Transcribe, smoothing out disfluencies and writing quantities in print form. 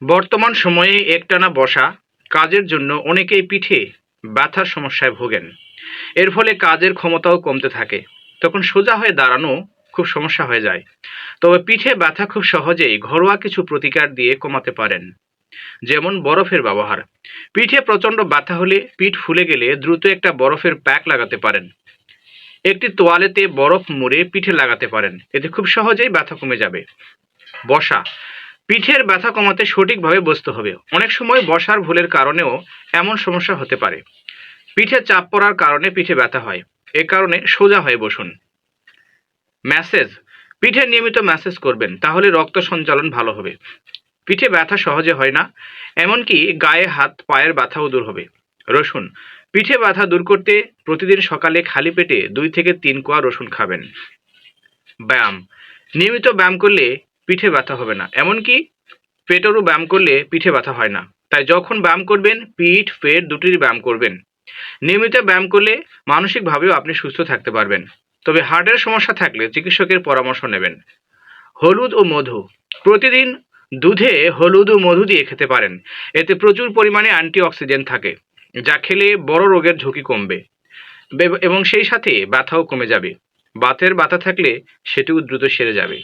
বর্তমান সময়ে একটানা বসা কাজের জন্য অনেকেই পিঠে ব্যথার সমস্যায় ভোগেন। এর ফলে কাজের ক্ষমতাও কমতে থাকে। তখন সোজা হয়ে দাঁড়ানো খুব সমস্যা হয়ে যায়। তবে পিঠে ব্যথা খুব সহজেই ঘরোয়া কিছু প্রতিকার দিয়ে কমাতে পারেন। যেমন বরফের ব্যবহার। পিঠে প্রচণ্ড ব্যথা হলে, পিঠ ফুলে গেলে দ্রুত একটা বরফের প্যাক লাগাতে পারেন। একটি তোয়ালেতে বরফ মুড়ে পিঠে লাগাতে পারেন। এতে খুব সহজেই ব্যথা কমে যাবে। বসা। পিঠের ব্যথা কমাতে সঠিকভাবে বসতে হবে। অনেক সময় বসার ভুলের কারণেও এমন সমস্যা হতে পারে। পিঠে চাপ পড়ার কারণে পিঠে ব্যথা হয়। এ কারণে সোজা হয়ে বসুন। ম্যাসেজ। পিঠে নিয়মিত ম্যাসেজ করবেন, তাহলে রক্ত সঞ্চালন ভালো হবে। পিঠে ব্যথা সহজে হয় না, এমনকি গায়ে হাত পায়ের ব্যথাও দূর হবে। রসুন। পিঠে ব্যথা দূর করতে প্রতিদিন সকালে খালি পেটে 2 থেকে 3 কোয়া রসুন খাবেন। ব্যায়াম। নিয়মিত ব্যায়াম করলে পিঠে ব্যথা হবে না, এমনকি পেটেরও ব্যায়াম করলে পিঠে ব্যথা হয় না। তাই যখন ব্যায়াম করবেন, পিঠ পেট দুটির ব্যায়াম করবেন। নিয়মিত ব্যায়াম করলে মানসিকভাবেও আপনি সুস্থ থাকতে পারবেন। তবে হার্টের সমস্যা থাকলে চিকিৎসকের পরামর্শ নেবেন। হলুদ ও মধু। প্রতিদিন দুধে হলুদ ও মধু দিয়ে খেতে পারেন। এতে প্রচুর পরিমাণে অ্যান্টিঅক্সিডেন্ট থাকে, যা খেলে বড় রোগের ঝুঁকি কমবে এবং সেই সাথে ব্যথাও কমে যাবে। বাতের ব্যথা থাকলে সেটিও দ্রুত সেরে যাবে।